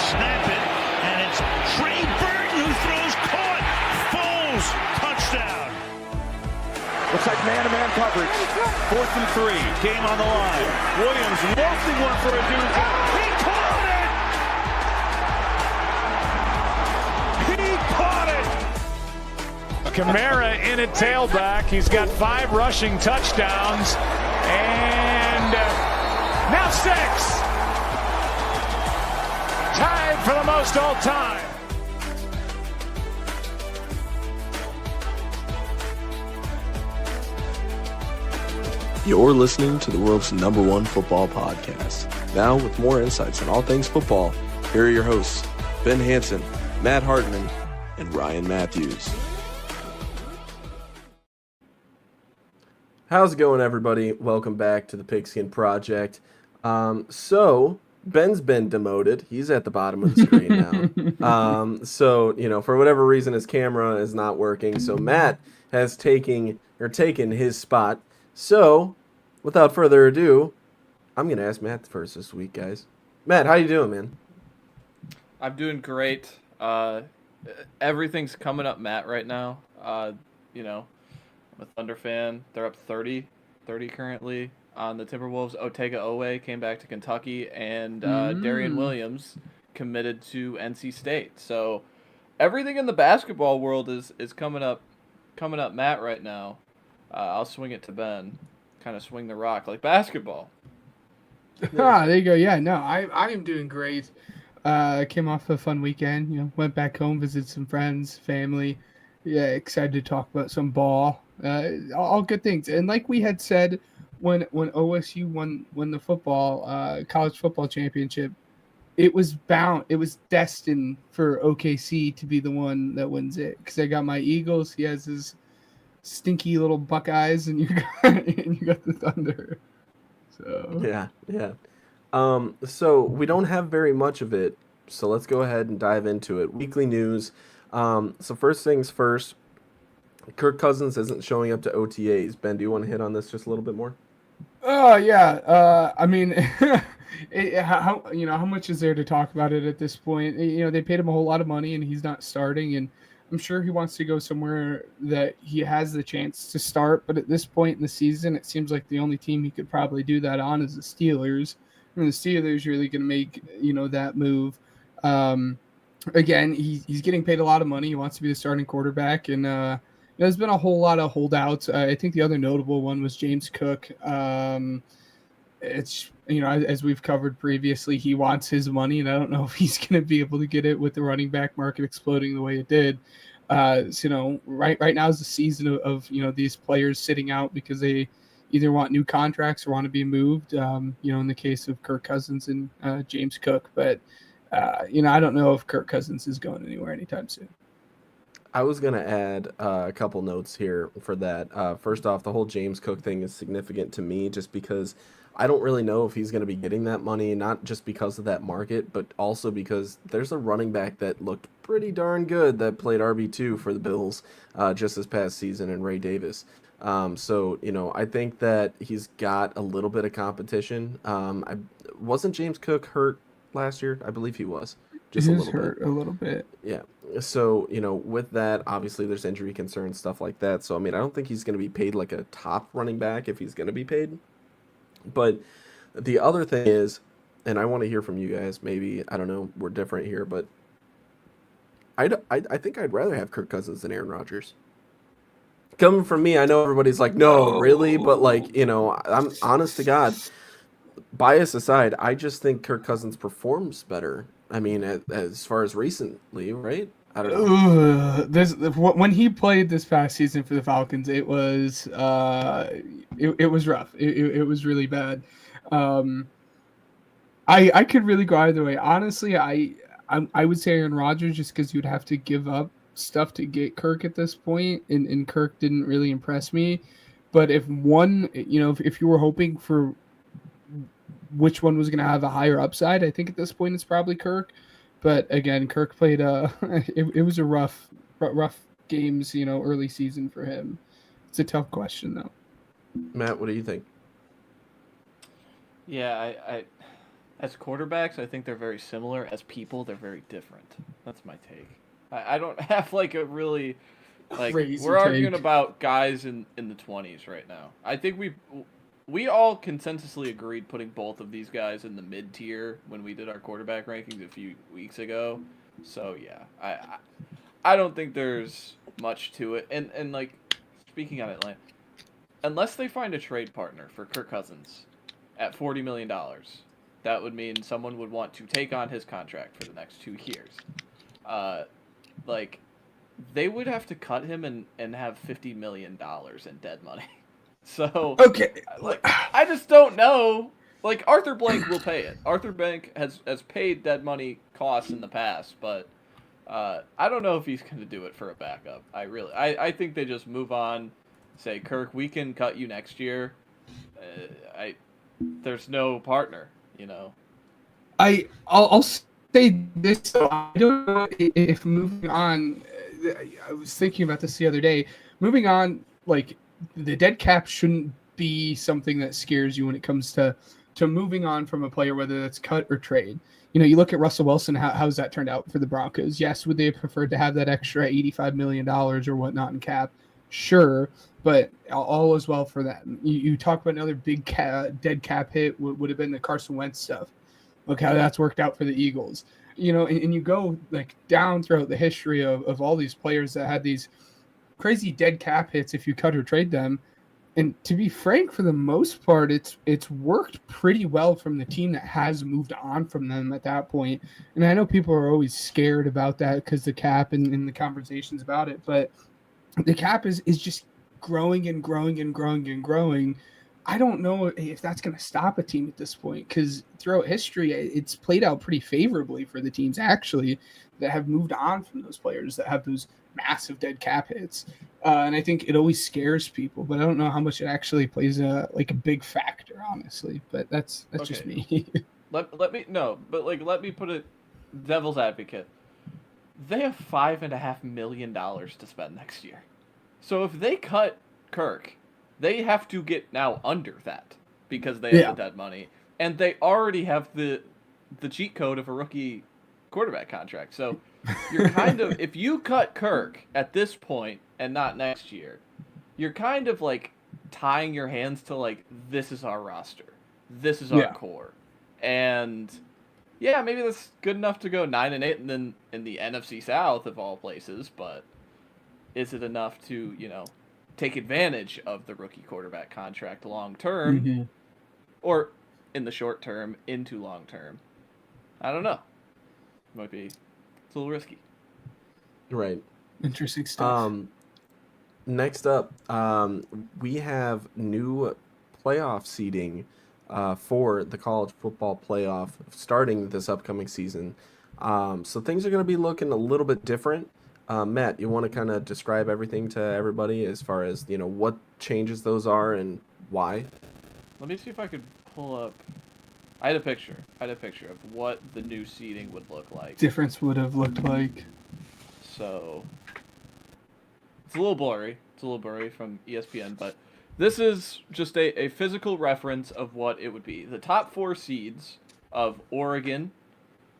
snap it, and it's Trey Burton who throws caught. Foles, touchdown. Looks like man-to-man coverage. 4th and 3. Game on the line. Williams lofting one for a deuce. He caught it! He caught it! Kamara in at tailback. He's got 5 rushing touchdowns. And now 6. Tied for the most all time. You're listening to the world's #1 football podcast. Now, with more insights on all things football, here are your hosts, Ben Hanson, Matt Hartman, and Ryan Matthews. How's it going, everybody? Welcome back to the Pigskin Project. So, Ben's been demoted. He's at the bottom of the screen now. For whatever reason, his camera is not working. So, Matt has taken his spot. So, without further ado, I'm going to ask Matt first this week, guys. Matt, how you doing, man? I'm doing great. Everything's coming up Matt right now. I'm a Thunder fan. They're up 30 currently on the Timberwolves. Otega Owe came back to Kentucky, and Darian Williams committed to NC State. So everything in the basketball world is coming up Matt right now. I'll swing it to Ben, kind of swing the rock like basketball. There you go. Yeah, no, I am doing great. Came off a fun weekend. Went back home, visited some friends, family. Yeah, excited to talk about some ball. All good things. And like we had said, when OSU won the football college football championship, it was destined for OKC to be the one that wins it, because I got my Eagles. He has his stinky little Buckeyes, and you got the Thunder. So Yeah. So we don't have very much of it, so let's go ahead and dive into it. Weekly news. So first things first, Kirk Cousins isn't showing up to OTAs. Ben, do you want to hit on this just a little bit more? Oh yeah. I mean, how much is there to talk about it at this point? They paid him a whole lot of money, and he's not starting, and I'm sure he wants to go somewhere that he has the chance to start. But at this point in the season, it seems like the only team he could probably do that on is the Steelers. And the Steelers really going to make, that move. Again, he's getting paid a lot of money. He wants to be the starting quarterback. And there's been a whole lot of holdouts. I think the other notable one was James Cook. It's, as we've covered previously, he wants his money, and I don't know if he's going to be able to get it with the running back market exploding the way it did. Right now is the season of these players sitting out because they either want new contracts or want to be moved. In the case of Kirk Cousins and James Cook, but I don't know if Kirk Cousins is going anywhere anytime soon. I was going to add a couple notes here for that. First off, the whole James Cook thing is significant to me just because I don't really know if he's going to be getting that money, not just because of that market, but also because there's a running back that looked pretty darn good that played RB2 for the Bills just this past season, in Ray Davis. I think that he's got a little bit of competition. Wasn't James Cook hurt last year? I believe he was. Just he a was little hurt bit. A little bit. Yeah. So, with that, obviously there's injury concerns, stuff like that. So, I don't think he's going to be paid like a top running back if he's going to be paid. But the other thing is, and I want to hear from you guys, maybe, I don't know, we're different here, but I think I'd rather have Kirk Cousins than Aaron Rodgers. Coming from me, I know everybody's like, no, really? But, I'm honest to God, bias aside, I just think Kirk Cousins performs better. As far as recently, right? I don't know. When he played this past season for the Falcons, it was it was rough. It was really bad. I could really go either way. Honestly, I would say Aaron Rodgers, just because you'd have to give up stuff to get Kirk at this point, and Kirk didn't really impress me. But if if you were hoping for which one was going to have a higher upside, I think at this point it's probably Kirk. But again, Kirk played it was a rough games, early season for him. It's a tough question though. Matt, what do you think? Yeah, As quarterbacks, I think they're very similar. As people, they're very different. That's my take. I don't have like a really like Crazy we're arguing take. about guys in the 20s right now. I think we all consensusly agreed putting both of these guys in the mid tier when we did our quarterback rankings a few weeks ago. So yeah, I don't think there's much to it. And like speaking on Atlanta, unless they find a trade partner for Kirk Cousins at $40 million, that would mean someone would want to take on his contract for the next 2 years. Like, they would have to cut him and have $50 million in dead money. So, Okay. like, I just don't know. Like, Arthur Blank will pay it. Arthur Blank has paid dead money costs in the past, but I don't know if he's going to do it for a backup. I think they just move on, say, Kirk, we can cut you next year. There's no partner, you know. I'll say this though. I don't know if moving on. I was thinking about this the other day. Moving on, like the dead cap shouldn't be something that scares you when it comes to moving on from a player, whether that's cut or trade. You know, you look at Russell Wilson. How's that turned out for the Broncos? Yes, would they have preferred to have that extra $85 million or whatnot in cap? Sure, but all is well for them. You talk about another big dead cap hit would have been the Carson Wentz stuff. Look how that's worked out for the Eagles. You know, and you go like down throughout the history of all these players that had these crazy dead cap hits if you cut or trade them. And to be frank, for the most part, it's worked pretty well from the team that has moved on from them at that point. And I know people are always scared about that because the cap and the conversations about it, but the cap is just growing and growing and growing and growing. I don't know if that's going to stop a team at this point because throughout history, it's played out pretty favorably for the teams actually that have moved on from those players that have those massive dead cap hits. And I think it always scares people, but I don't know how much it actually plays a big factor, honestly. But that's Okay. just me. Let me put it devil's advocate. They have $5.5 million to spend next year. So if they cut Kirk, they have to get now under that because they have the dead money. And they already have the cheat code of a rookie quarterback contract. So you're kind of, if you cut Kirk at this point and not next year, you're kind of like tying your hands to like, this is our roster. This is our core. And yeah, maybe that's good enough to go 9-8 and then in the NFC South of all places, but is it enough to, you know, take advantage of the rookie quarterback contract long term or in the short term into long term? I don't know. Might be, it's a little risky. Right. Interesting stuff. Next up, we have new playoff seeding for the college football playoff starting this upcoming season. So things are going to be looking a little bit different. Matt, you want to kind of describe everything to everybody as far as, you know, what changes those are and why? Let me see if I could pull up. I had a picture of what the new seating would look like. Difference would have looked like. So it's a little blurry from ESPN, but this is just a physical reference of what it would be. The top 4 seeds of Oregon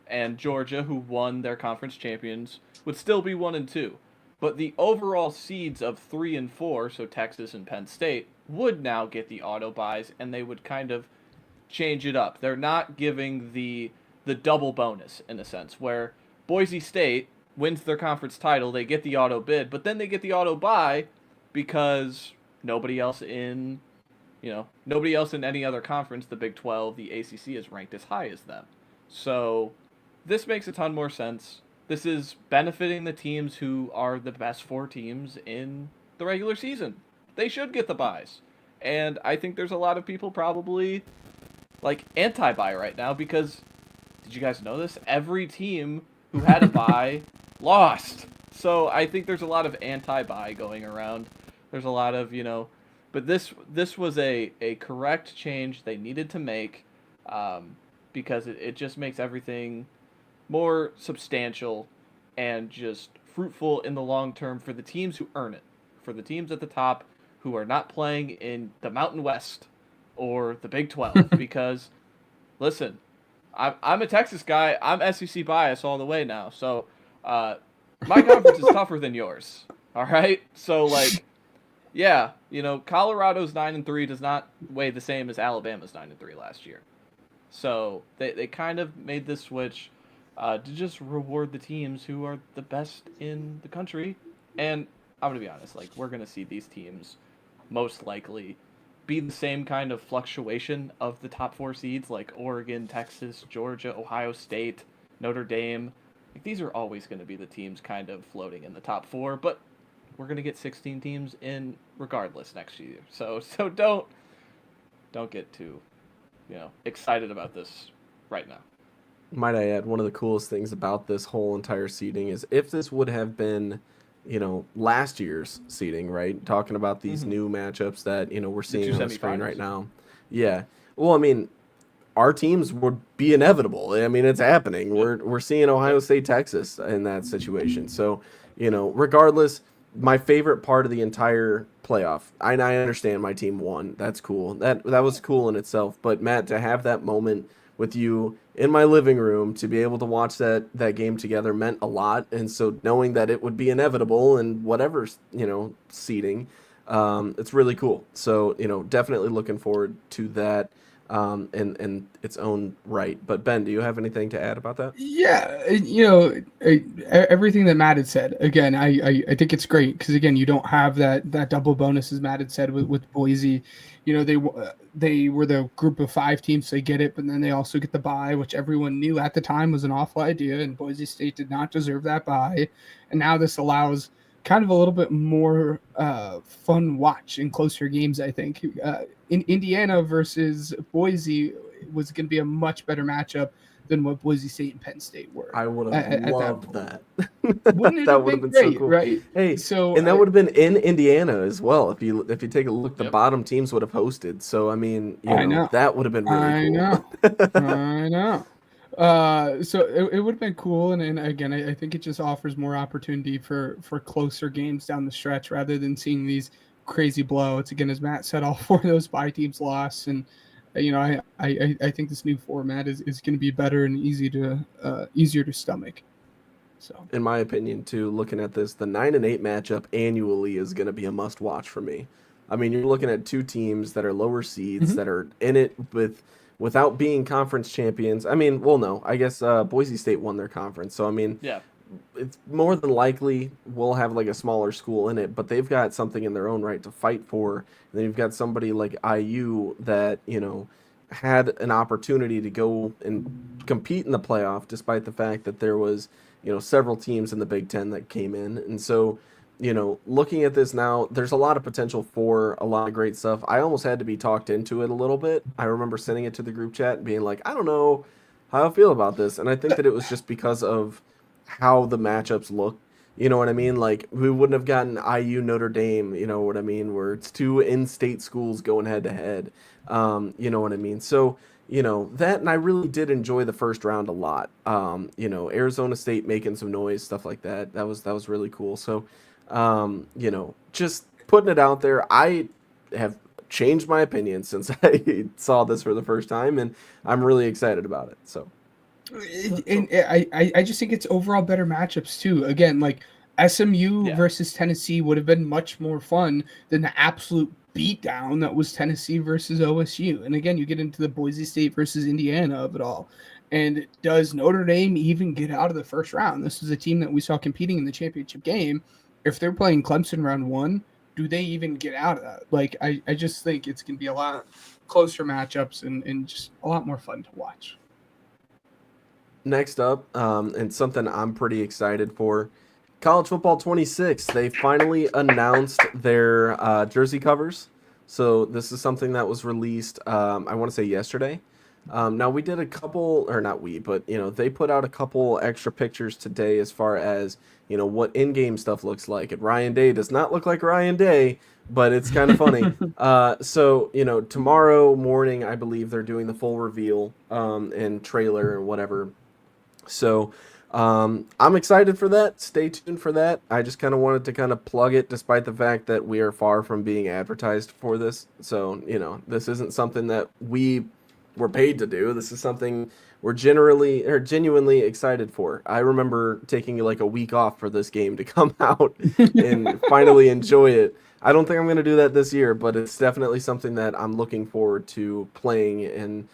and Georgia, who won their conference champions, would still be 1 and 2. But the overall seeds of 3 and 4, so Texas and Penn State, would now get the auto buys, and they would kind of change it up. They're not giving the double bonus, in a sense, where Boise State wins their conference title, they get the auto bid, but then they get the auto buy because nobody else in any other conference, the Big 12, the ACC, is ranked as high as them. So this makes a ton more sense. This is benefiting the teams who are the best 4 teams in the regular season. They should get the buys. And I think there's a lot of people probably like anti-buy right now because, did you guys know this? Every team who had a buy lost. So I think there's a lot of anti-buy going around. There's a lot of, but this was a correct change they needed to make because it just makes everything more substantial and just fruitful in the long term for the teams who earn it, for the teams at the top who are not playing in the Mountain West or the Big 12. Because, listen, I'm a Texas guy. I'm SEC bias all the way now. So my conference is tougher than yours. All right. So like, yeah, Colorado's 9-3 does not weigh the same as Alabama's 9-3 last year. So they kind of made this switch to just reward the teams who are the best in the country. And I'm gonna be honest, like we're gonna see these teams most likely be the same kind of fluctuation of the top 4 seeds, like Oregon, Texas, Georgia, Ohio State, Notre Dame. Like, these are always going to be the teams kind of floating in the top 4, but we're going to get 16 teams in regardless next year. So don't get too, excited about this right now. Might I add, one of the coolest things about this whole entire seeding is if this would have been, last year's seeding, right? Talking about these new matchups that, we're seeing on the screen right now. Yeah. Well, I mean, our teams would be inevitable. I mean, it's happening. We're seeing Ohio State, Texas in that situation. So, regardless, my favorite part of the entire playoff, I understand my team won. That's cool. That was cool in itself. But Matt, to have that moment with you in my living room, to be able to watch that game together meant a lot. And so knowing that it would be inevitable and whatever, seeding, it's really cool. So, definitely looking forward to that in its own right. But Ben, do you have anything to add about that? Yeah, everything that Matt had said. Again, I think it's great because again, you don't have that double bonus as Matt had said with Boise. They were the group of 5 teams, so they get it, but then they also get the bye, which everyone knew at the time was an awful idea, and Boise State did not deserve that bye. And now this allows kind of a little bit more fun watch in closer games, I think. In Indiana versus Boise was going to be a much better matchup than what Boise State and Penn State were. I would have loved that. Wouldn't it That have would have been been great, so cool. right? Hey, So and that would have been in Indiana as well. If you take a look, the Yep. bottom teams would have hosted. So I mean, I know. that would have been really cool. I know. So it would have been cool, and again, I think it just offers more opportunity for closer games down the stretch rather than seeing these crazy blowouts. Again, as Matt said, all 4 of those bye teams lost, and I think this new format is going to be better and easier to stomach. So, In my opinion, too, looking at this, the 9-8 matchup annually is going to be a must-watch for me. I mean, you're looking at 2 teams that are lower seeds that are in it without being conference champions. I mean, well, no, I guess Boise State won their conference, so I mean, Yeah. it's more than likely we'll have like a smaller school in it, but they've got something in their own right to fight for. And then you've got somebody like IU that, had an opportunity to go and compete in the playoff despite the fact that there was, several teams in the Big Ten that came in. And so, looking at this now, there's a lot of potential for a lot of great stuff. I almost had to be talked into it a little bit. I remember sending it to the group chat and being like, I don't know how I feel about this. And I think that it was just because of how the matchups look. You know what I mean? Like, we wouldn't have gotten IU Notre Dame, you know what I mean, where it's 2 in-state schools going head-to-head. You know what I mean? So, that, and I really did enjoy the first round a lot. Arizona State making some noise, stuff like that. That was really cool. So, just putting it out there, I have changed my opinion since I saw this for the first time, and I'm really excited about it. So. And I just think it's overall better matchups too. Again, like SMU versus Tennessee would have been much more fun than the absolute beatdown that was Tennessee versus OSU. And again, you get into the Boise State versus Indiana of it all. And does Notre Dame even get out of the first round? This is a team that we saw competing in the championship game. If they're playing Clemson round 1, do they even get out of that? Like, I just think it's going to be a lot closer matchups and just a lot more fun to watch. Next up, and something I'm pretty excited for, College Football 26. They finally announced their jersey covers. So this is something that was released, I want to say yesterday. Now we did a couple, or not we, but they put out a couple extra pictures today as far as what in-game stuff looks like. And Ryan Day does not look like Ryan Day, but it's kind of funny. So tomorrow morning, I believe they're doing the full reveal and trailer or whatever. So I'm excited for that. Stay tuned for that. I just kind of wanted to kind of plug it despite the fact that we are far from being advertised for this. So, this isn't something that we we're paid to do. This is something we're genuinely excited for. I remember taking like a week off for this game to come out and finally enjoy it. I don't think I'm going to do that this year, but it's definitely something that I'm looking forward to playing and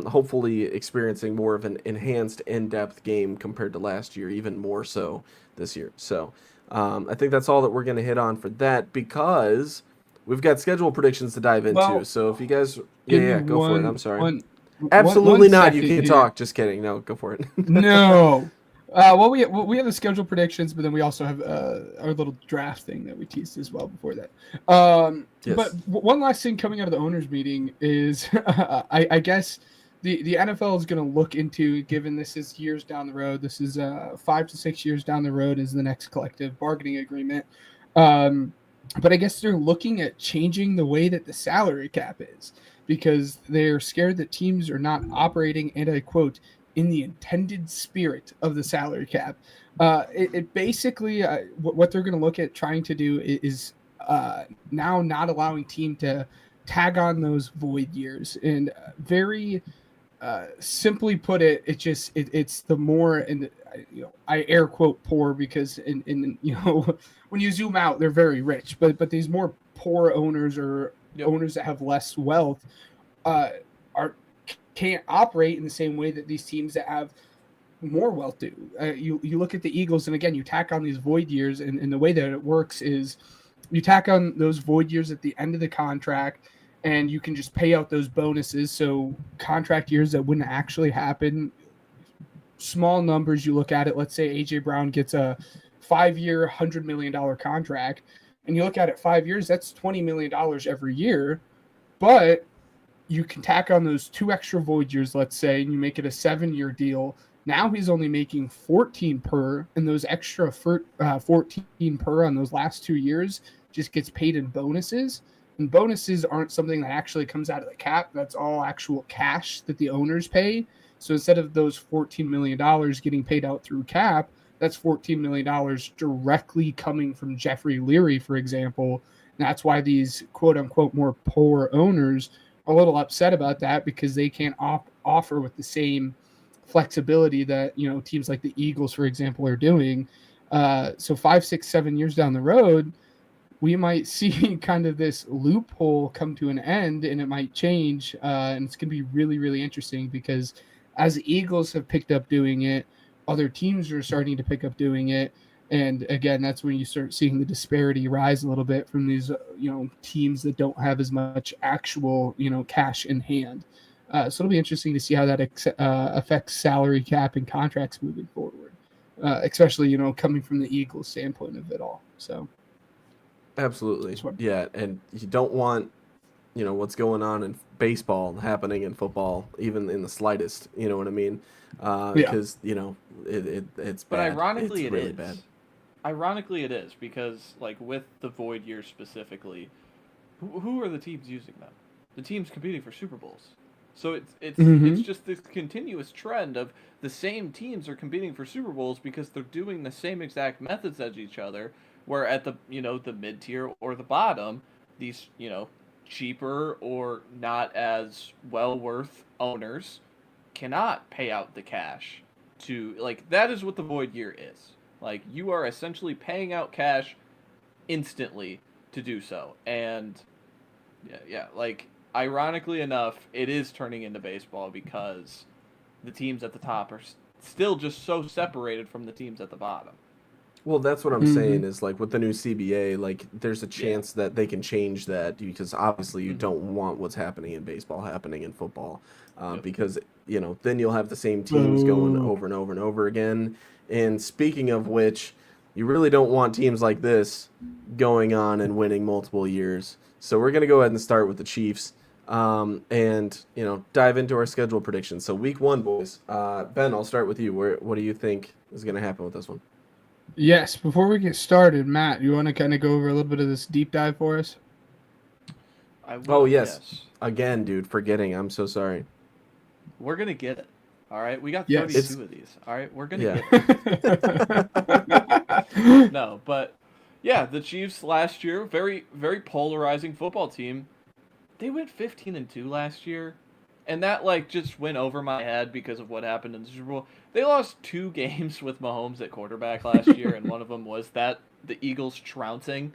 hopefully experiencing more of an enhanced, in-depth game compared to last year, even more so this year. So I think that's all that we're going to hit on for that, because we've got schedule predictions to dive into. Well, so if you guys, go for it. I'm sorry. One Absolutely not. You second can't here. talk. Just kidding. No, go for it. No. Well, we have the schedule predictions, but then we also have our little draft thing that we teased as well before that. Yes. But one last thing coming out of the owners meeting is, I guess the NFL is going to look into, given this is years down the road. This is 5 to 6 years down the road is the next collective bargaining agreement. But I guess they're looking at changing the way that the salary cap is, because they're scared that teams are not operating, and I quote, in the intended spirit of the salary cap. It basically, what they're going to look at trying to do is now not allowing team to tag on those void years. And very simply put it, it's the more, and I air quote poor, because in when you zoom out, they're very rich, but these more poor owners, or owners that have less wealth can't operate in the same way that these teams that have more wealth do. You look at the Eagles, and again, you tack on these void years, and the way that it works is you tack on those void years at the end of the contract, and you can just pay out those bonuses. So contract years that wouldn't actually happen, small numbers, you look at it, let's say AJ Brown gets a 5-year, $100 million contract, and you look at it 5 years, that's $20 million every year. But you can tack on those 2 extra void years, let's say, and you make it a 7-year deal. Now he's only making 14 per, and those extra 14 per on those last 2 years just gets paid in bonuses. And bonuses aren't something that actually comes out of the cap. That's all actual cash that the owners pay. So instead of those $14 million getting paid out through cap, that's $14 million directly coming from Jeffrey Leary, for example. And that's why these quote-unquote more poor owners a little upset about that, because they can't offer with the same flexibility that teams like the Eagles, for example, are doing. So 5, 6, 7 years down the road, we might see kind of this loophole come to an end, and it might change. And it's going to be really, really interesting, because as the Eagles have picked up doing it, other teams are starting to pick up doing it. And again, that's when you start seeing the disparity rise a little bit from these, teams that don't have as much actual, cash in hand. So it'll be interesting to see how that affects salary cap and contracts moving forward, especially, coming from the Eagles standpoint of it all. So. Absolutely. Yeah. And you don't want, what's going on in baseball happening in football, even in the slightest, you know what I mean? Because, it's bad. But ironically, it's really bad. Ironically, it is, because with the void years specifically, who are the teams using them? The teams competing for Super Bowls. So it's just this continuous trend of the same teams are competing for Super Bowls because they're doing the same exact methods as each other. Where at the the mid tier or the bottom, these cheaper or not as well worth owners cannot pay out the cash to that is what the void year is. You are essentially paying out cash instantly to do so. And ironically enough, it is turning into baseball because the teams at the top are still just so separated from the teams at the bottom. Well, that's what I'm saying is with the new CBA, there's a chance that they can change that, because obviously you don't want what's happening in baseball happening in football, because then you'll have the same teams going over and over and over again. And speaking of which, you really don't want teams like this going on and winning multiple years. So we're gonna go ahead and start with the Chiefs, and dive into our schedule predictions. So week 1, boys. Ben, I'll start with you. What do you think is gonna happen with this one? Yes, before we get started, Matt, you want to kind of go over a little bit of this deep dive for us? I will, oh, yes. Again, dude, forgetting. I'm so sorry. We're going to get it. All right? We got 32 of these. All right? We're going to get it. No, but yeah, the Chiefs last year, very, very polarizing football team. They went 15-2 last year. and that like just went over my head because of what happened in the Super Bowl. They lost 2 games with Mahomes at quarterback last year, and one of them was the Eagles trouncing.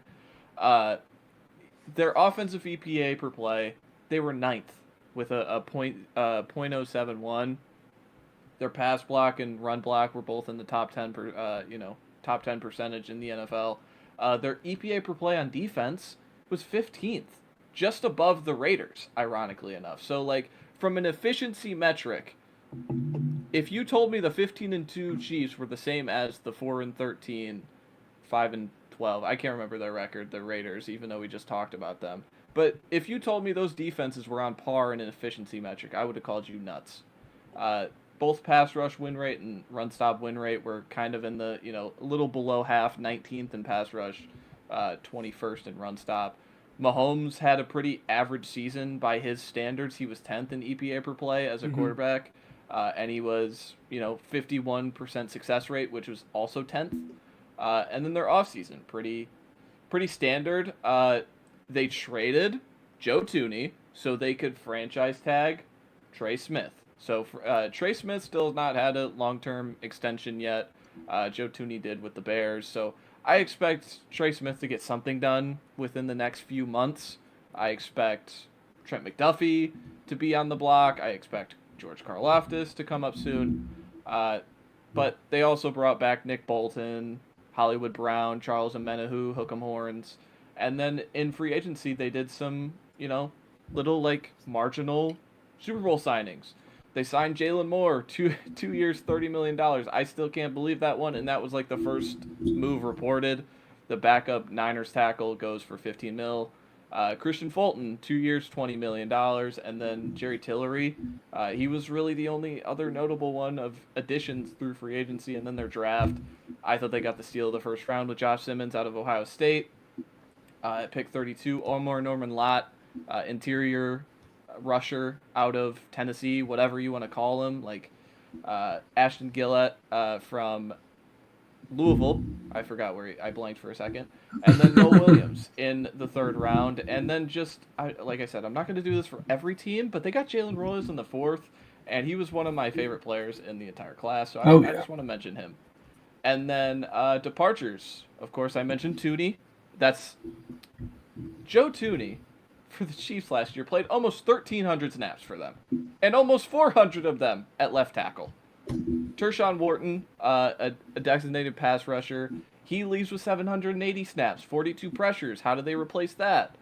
Their offensive EPA per play, they were 9th with a .071. Their pass block and run block were both in the top 10 top 10 percentage in the NFL. Their EPA per play on defense was 15th, just above the Raiders, ironically enough. So like from an efficiency metric, if you told me the 15-2 Chiefs were the same as the 4-13, 5-12, I can't remember their record, the Raiders, even though we just talked about them. But if you told me those defenses were on par in an efficiency metric, I would have called you nuts. Both pass rush win rate and run stop win rate were kind of in the, a little below half, 19th in pass rush, 21st in run stop. Mahomes had a pretty average season by his standards. He was 10th in EPA per play as a quarterback, and he was, 51% success rate, which was also 10th. And then their offseason, pretty standard. They traded Joe Thuney so they could franchise tag Trey Smith. So Trey Smith still has not had a long-term extension yet. Joe Thuney did with the Bears. So I expect Trey Smith to get something done within the next few months. I expect Trent McDuffie to be on the block. I expect George Karlaftis to come up soon. But they also brought back Nick Bolton, Hollywood Brown, Charles Omenihu, Hook'em Horns. And then in free agency, they did some, little like marginal Super Bowl signings. They signed Jalen Moore, 2 years, $30 million. I still can't believe that one, and that was like the first move reported. The backup Niners tackle goes for $15 million. Christian Fulton, 2 years, $20 million. And then Jerry Tillery, he was really the only other notable one of additions through free agency. And then their draft, I thought they got the steal of the first round with Josh Simmons out of Ohio State. At pick 32, Omar Norman Lott, interior rusher out of Tennessee, whatever you want to call him, like Ashton Gillett from Louisville. I forgot I blanked for a second. And then Noah Williams in the 3rd round. And then like I said, I'm not going to do this for every team, but they got Jalen Rose in the 4th, and he was one of my favorite players in the entire class, so I just want to mention him. And then departures. Of course, I mentioned Thuney. That's Joe Thuney for the Chiefs last year, played almost 1,300 snaps for them, and almost 400 of them at left tackle. Tershawn Wharton, a designated pass rusher, he leaves with 780 snaps, 42 pressures. How do they replace that?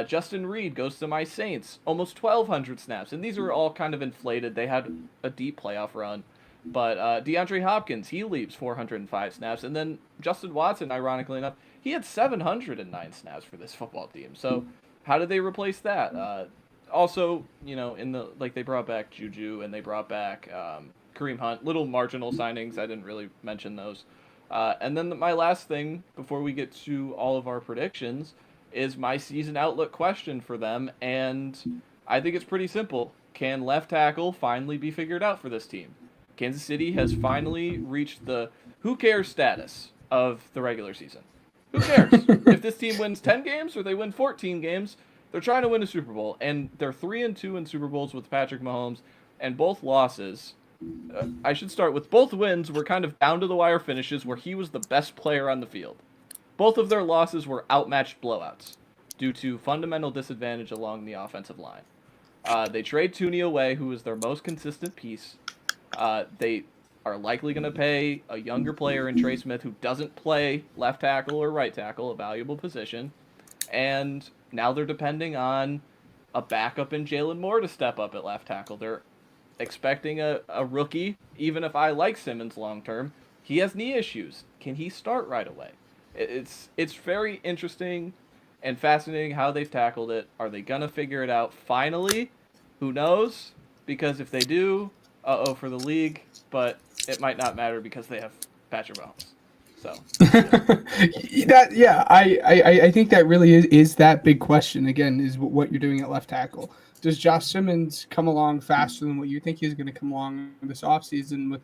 Justin Reed goes to my Saints, almost 1,200 snaps, and these are all kind of inflated. They had a deep playoff run. But DeAndre Hopkins, he leaves 405 snaps, and then Justin Watson, ironically enough, he had 709 snaps for this football team. So how did they replace that? Also, they brought back Juju and they brought back Kareem Hunt. Little marginal signings. I didn't really mention those. And then my last thing before we get to all of our predictions is my season outlook question for them. And I think it's pretty simple. Can left tackle finally be figured out for this team? Kansas City has finally reached the who cares status of the regular season. Who cares? If this team wins 10 games or they win 14 games, they're trying to win a Super Bowl. And they're 3-2 in Super Bowls with Patrick Mahomes. And both losses, I should start with both wins, were kind of down to the wire finishes where he was the best player on the field. Both of their losses were outmatched blowouts due to fundamental disadvantage along the offensive line. They trade Thuney away, who is their most consistent piece. They are likely going to pay a younger player in Trey Smith who doesn't play left tackle or right tackle, a valuable position. And now they're depending on a backup in Jalen Moore to step up at left tackle. They're expecting a rookie, even if I like Simmons long term. He has knee issues. Can he start right away? It's very interesting and fascinating how they've tackled it. Are they going to figure it out finally? Who knows? Because if they do, for the league, but it might not matter because they have Patrick Mahomes. So I think that really is that big question again, is what you're doing at left tackle. Does Josh Simmons come along faster than what you think he's going to come along this offseason with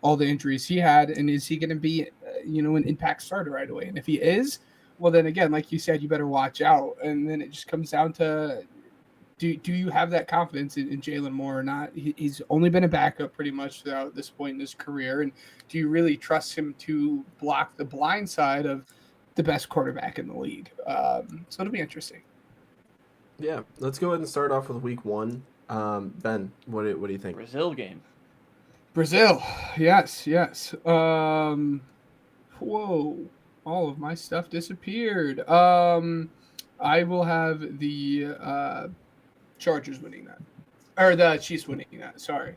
all the injuries he had, and is he going to be an impact starter right away? And if he is, well then again, like you said, you better watch out. And then it just comes down to do you have that confidence in Jalen Moore or not? He's only been a backup pretty much throughout this point in his career, and do you really trust him to block the blind side of the best quarterback in the league? So it'll be interesting. Yeah, let's go ahead and start off with week 1. Ben, what do you think? Brazil game. Brazil, yes. Whoa, all of my stuff disappeared. I will have the Chargers winning that, or the Chiefs winning that. Sorry,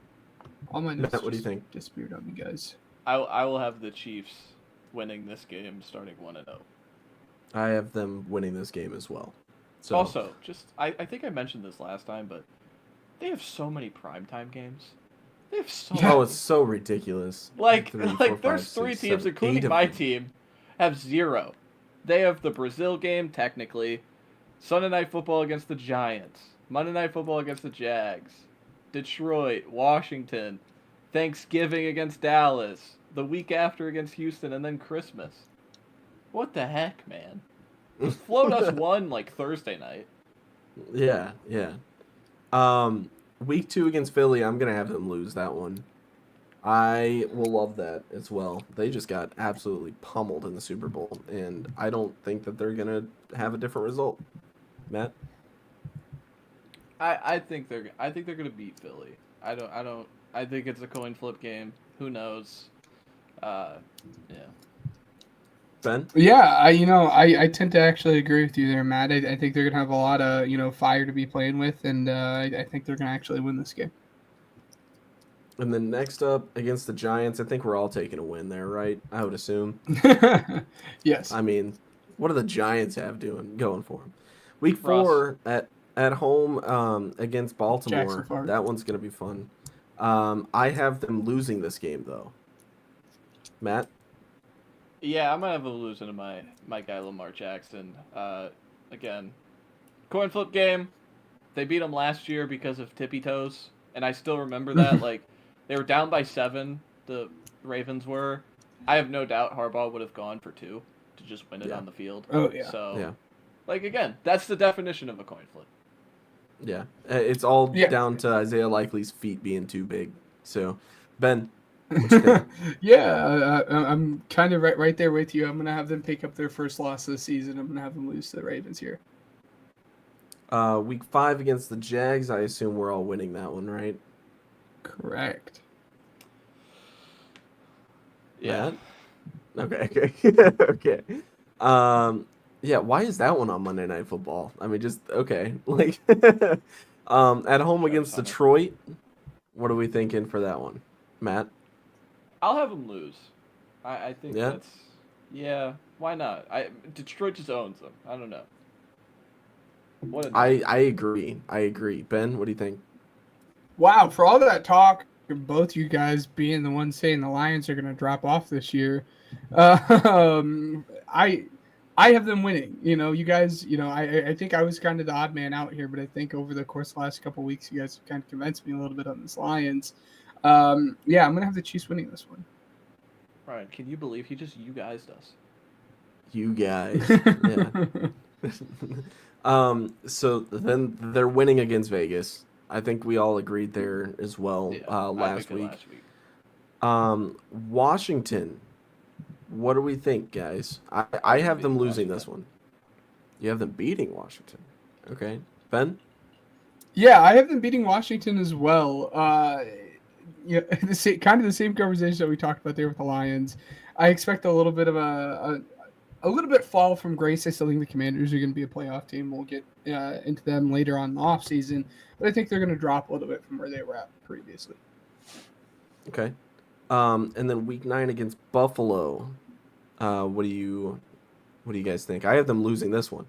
all my notes. Matt, what do you think? Disappeared on me, guys. I will have the Chiefs winning this game, starting 1-0. I have them winning this game as well. So Also, I think I mentioned this last time, but they have so many primetime games. They have so oh, it's so ridiculous. like 3, 4, there's 5, 3 6, teams, 7, 8 including of my them. team, have 0. They have the Brazil game technically, Sunday Night Football against the Giants, Monday Night Football against the Jags, Detroit, Washington, Thanksgiving against Dallas, the week after against Houston, and then Christmas. What the heck, man? Just float us one like Thursday night. Yeah. Week 2 against Philly, I'm gonna have them lose that one. I will love that as well. They just got absolutely pummeled in the Super Bowl, and I don't think that they're gonna have a different result. Matt? I think they're gonna beat Philly. I think it's a coin flip game. Who knows? Yeah. Ben? Yeah, I tend to actually agree with you there, Matt. I think they're gonna have a lot of fire to be playing with, and I think they're gonna actually win this game. And then next up against the Giants, I think we're all taking a win there, right? I would assume. Yes. I mean, what do the Giants have going for them? Week Russ. 4 at home against Baltimore. Jackson Fart. That one's gonna be fun. I have them losing this game though. Matt? Yeah, I'm gonna have a losing to my guy Lamar Jackson. Again, coin flip game. They beat him last year because of tippy toes, and I still remember that. Like, they were down by 7. The Ravens were. I have no doubt Harbaugh would have gone for 2 to just win it Yeah. on the field. Oh, yeah. So, Yeah. like, again, that's the definition of a coin flip. Yeah. It's all Yeah. down to Isaiah Likely's feet being too big. So, Ben, what you think? Yeah, I'm kind of right there with you. I'm gonna have them pick up their first loss of the season. I'm gonna have them lose to the Ravens here. Week 5 against the Jags, I assume we're all winning that one, right? Correct. Yeah. Matt? Okay. Okay. Yeah, why is that one on Monday Night Football? I mean, just okay. Like at home against funny. Detroit, what are we thinking for that one? Matt? I'll have them lose. I think Yeah? that's... Yeah, why not? Detroit just owns them. I don't know. What a I agree. Ben, what do you think? Wow, for all that talk, both you guys being the ones saying the Lions are gonna drop off this year, I have them winning. You guys, I think I was kind of the odd man out here, but I think over the course of the last couple of weeks, you guys have kind of convinced me a little bit on this Lions. Yeah, I'm going to have the Chiefs winning this one. Ryan, can you believe he just you guys us? You guys. Yeah. So then they're winning against Vegas. I think we all agreed there as well last week. Washington. What do we think, guys? I have them losing this one. You have them beating Washington. Okay. Ben? Yeah, I have them beating Washington as well. Kind of the same conversation that we talked about there with the Lions. I expect a little bit of a little bit fall from grace. I still think the Commanders are going to be a playoff team. We'll get into them later on in the offseason. But I think they're going to drop a little bit from where they were at previously. Okay. And then week 9 against Buffalo. What do you guys think? I have them losing this one.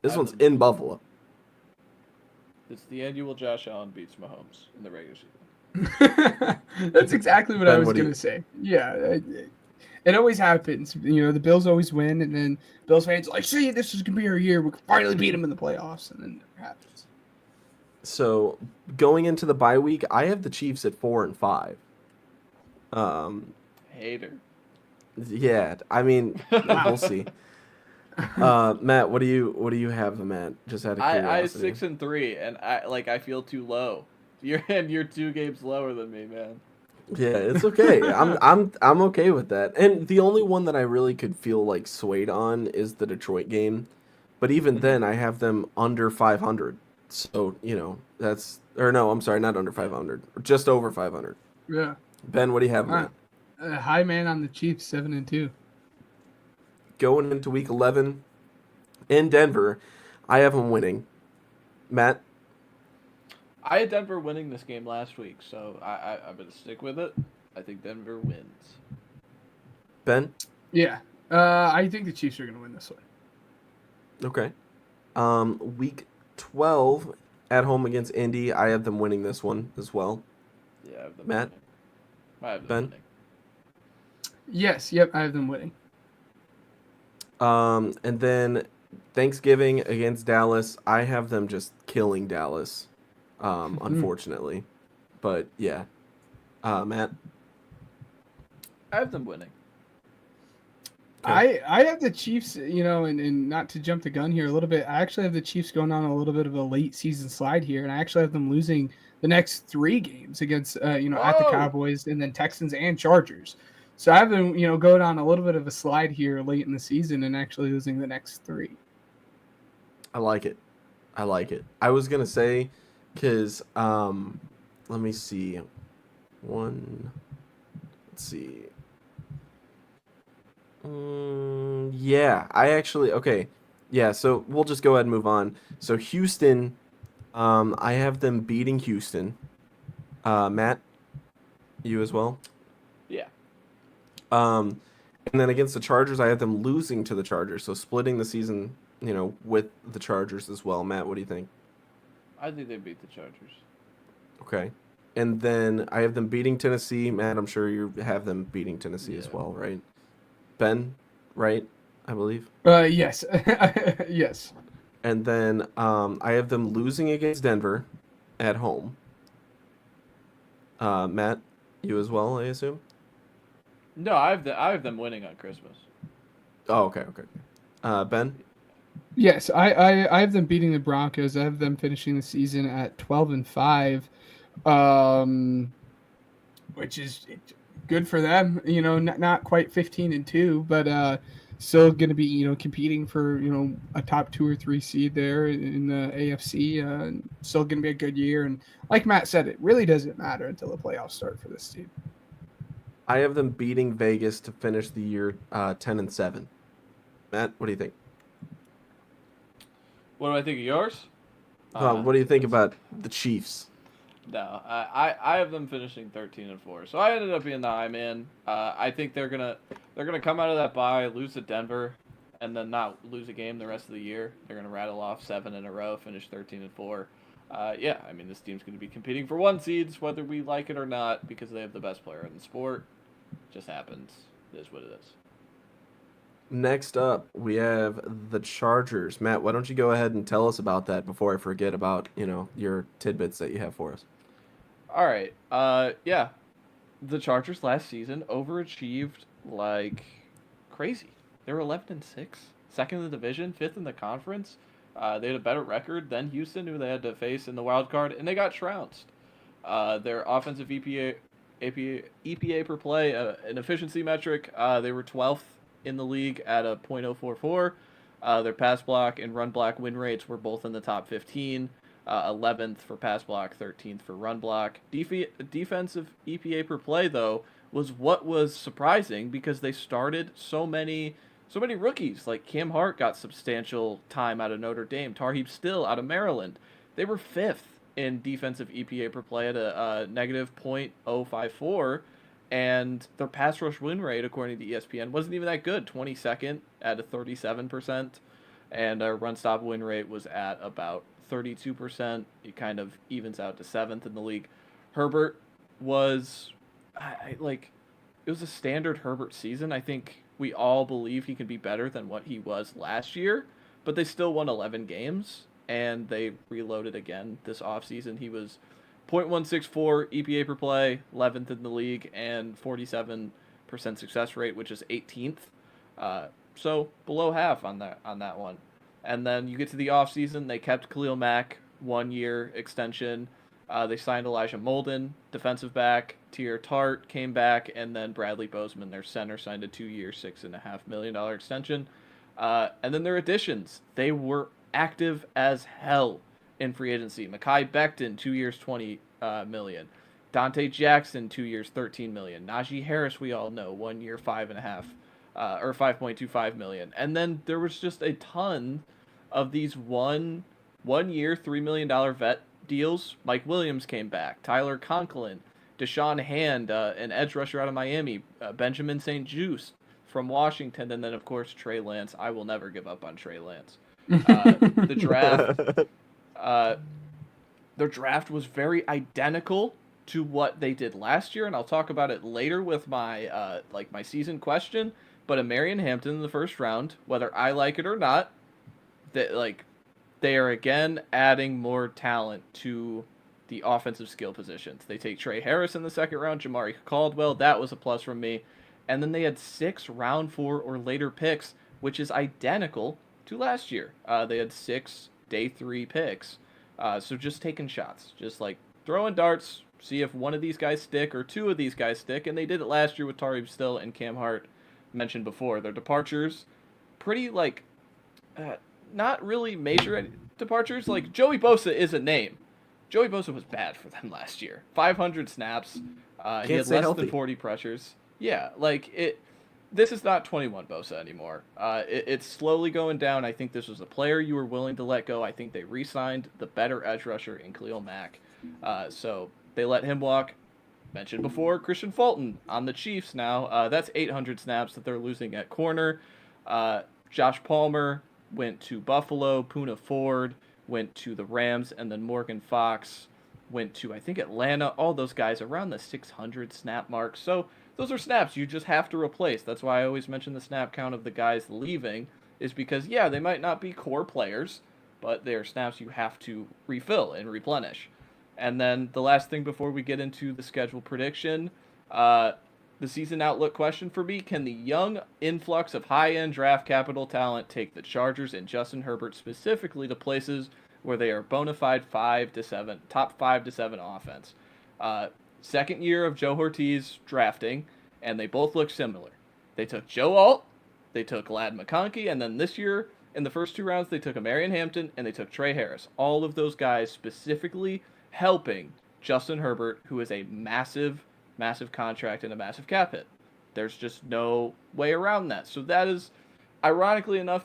This one's in Buffalo. It's the annual Josh Allen beats Mahomes in the regular season. That's exactly what Ben, I was what do going to say. Yeah, it always happens. The Bills always win, and then Bills fans are like, see, this is going to be our year. We can finally beat them in the playoffs, and then it never happens. So going into the bye week, I have the Chiefs at 4-5. Hater. Yeah, I mean, we'll see. Matt, what do you have them at? Just out of I curiosity. 6-3, and I feel too low. You're 2 games lower than me, man. Yeah, it's okay. I'm okay with that. And the only one that I really could feel like swayed on is the Detroit game. But even then I have them under 500. So, that's or no, I'm sorry, not under 500. Just over 500. Yeah. Ben, what do you have, All right. Matt? High man on the Chiefs, 7-2. Going into week 11 in Denver, I have them winning. Matt? I had Denver winning this game last week, so I'm going to stick with it. I think Denver wins. Ben? Yeah. I think the Chiefs are going to win this one. Okay. Week 12 at home against Indy, I have them winning this one as well. Yeah, I have them Matt? winning. I have them Ben? winning. Yes. Yep. I have them winning. And then Thanksgiving against Dallas, I have them just killing Dallas, unfortunately. But yeah. Matt? I have them winning. I have the Chiefs, and not to jump the gun here a little bit, I actually have the Chiefs going on a little bit of a late season slide here, and I actually have them losing the next 3 games against, at the Whoa! Cowboys and then Texans and Chargers. So I have them, going on a little bit of a slide here late in the season and actually losing the next 3. I like it. I was going to say, because, let me see. Let's see. Yeah, okay. Yeah, so we'll just go ahead and move on. So Houston, I have them beating Houston. Matt, you as well? Yeah. And then against the Chargers, I have them losing to the Chargers. So splitting the season, with the Chargers as well. Matt, what do you think? I think they beat the Chargers. Okay. And then I have them beating Tennessee. Matt, I'm sure you have them beating Tennessee as Yeah. well, right? Ben, right? I believe. Yes. Yes. And then I have them losing against Denver at home. Matt, you as well, I assume? No, I have them winning on Christmas. Oh, okay. Ben? Yes, I have them beating the Broncos. I have them finishing the season at 12-5, which is good for them. Not quite 15-2, but still going to be competing for a top 2 or 3 seed there in the AFC. Still going to be a good year, and like Matt said, it really doesn't matter until the playoffs start for this team. I have them beating Vegas to finish the year 10-7. Matt, what do you think? What do I think of yours? What do you think about the Chiefs? No, I have them finishing 13-4. So I ended up being the high man. I think they're gonna come out of that bye, lose to Denver, and then not lose a game the rest of the year. They're gonna rattle off 7 in a row, finish 13-4. Yeah, I mean this team's gonna be competing for 1 seeds, whether we like it or not, because they have the best player in the sport. Just happens. It is what it is. Next up, we have the Chargers. Matt, why don't you go ahead and tell us about that before I forget about, your tidbits that you have for us. All right. Yeah. The Chargers last season overachieved like crazy. They were 11-6, second in the division, 5th in the conference. They had a better record than Houston, who they had to face in the wild card, and they got trounced. Their offensive EPA per play, an efficiency metric, they were 12th in the league at a .044. Their pass block and run block win rates were both in the top 15. 11th for pass block, 13th for run block. Defensive EPA per play, though, was what was surprising because they started so many rookies. Like Cam Hart got substantial time out of Notre Dame. Tarheeb Still out of Maryland. They were 5th in defensive EPA per play at a negative .054. And their pass rush win rate, according to ESPN, wasn't even that good. 22nd at a 37%. And our run stop win rate was at about 32%. It kind of evens out to 7th in the league. Herbert was, it was a standard Herbert season. I think we all believe he can be better than what he was last year, but they still won 11 games, and they reloaded again this offseason. He was .164 EPA per play, 11th in the league, and 47% success rate, which is 18th. so below half on that one. And then you get to the offseason, they kept Khalil Mack 1-year extension. They signed Elijah Molden, defensive back. Tier Tart came back, and then Bradley Bozeman, their center, signed a 2-year, $6.5 million extension. And then their additions, they were active as hell in free agency. Mekhi Becton, 2 years, $20 million. Dante Jackson, 2 years, $13 million. Najee Harris, we all know, 1 year, $5.25 million. And then there was just a ton of these one year, $3 million vet deals. Mike Williams came back. Tyler Conklin, Deshaun Hand, an edge rusher out of Miami. Benjamin St. Juste from Washington. And then, of course, Trey Lance. I will never give up on Trey Lance. The draft was very identical to what they did last year, and I'll talk about it later with my my season question. But Marion Hampton in the first round, whether I like it or not, they are again adding more talent to the offensive skill positions. They take Trey Harris in the second round, Jamari Caldwell, that was a plus from me. And then they had 6 round 4 or later picks, which is identical to last year. They had 6 day 3 picks. So just taking shots, just like throwing darts, see if one of these guys stick or 2 of these guys stick. And they did it last year with Tariq Still and Cam Hart, mentioned before. Their departures, pretty not really major departures. Like Joey Bosa is a name. Joey Bosa was bad for them last year. 500 snaps. He had less than 40 pressures. Yeah, this is not 21 Bosa anymore. It's slowly going down. I think this was a player you were willing to let go. I think they re-signed the better edge rusher in Khalil Mack. So they let him walk. Mentioned before, Christian Fulton on the Chiefs now. That's 800 snaps that they're losing at corner. Josh Palmer went to Buffalo. Poona Ford went to the Rams. And then Morgan Fox went to, I think, Atlanta. All those guys around the 600 snap mark. So those are snaps you just have to replace. That's why I always mention the snap count of the guys leaving, is because, yeah, they might not be core players, but they are snaps you have to refill and replenish. And then the last thing before we get into the schedule prediction, the season outlook question for me: can the young influx of high-end draft capital talent take the Chargers and Justin Herbert specifically to places where they are bona fide top 5 to 7 offense? Second year of Joe Ortiz drafting, and they both look similar. They took Joe Alt, they took Ladd McConkey, and then this year, in the first 2 rounds, they took Marion Hampton, and they took Trey Harris. All of those guys specifically helping Justin Herbert, who is a massive, massive contract and a massive cap hit. There's just no way around that. So that is, ironically enough,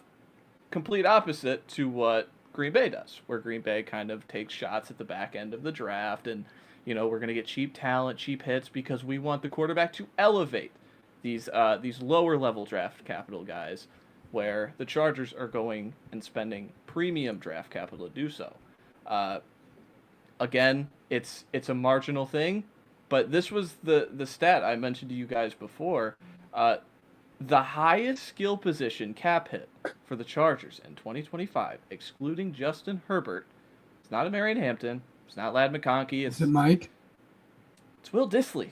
complete opposite to what Green Bay does, where Green Bay kind of takes shots at the back end of the draft and, we're going to get cheap talent, cheap hits, because we want the quarterback to elevate these lower level draft capital guys, where the Chargers are going and spending premium draft capital to do so. Again, it's a marginal thing, but this was the stat I mentioned to you guys before. The highest skill position cap hit for the Chargers in 2025, excluding Justin Herbert, it's not a Marion Hampton. It's not Ladd McConkey. Is it Mike? It's Will Dissly,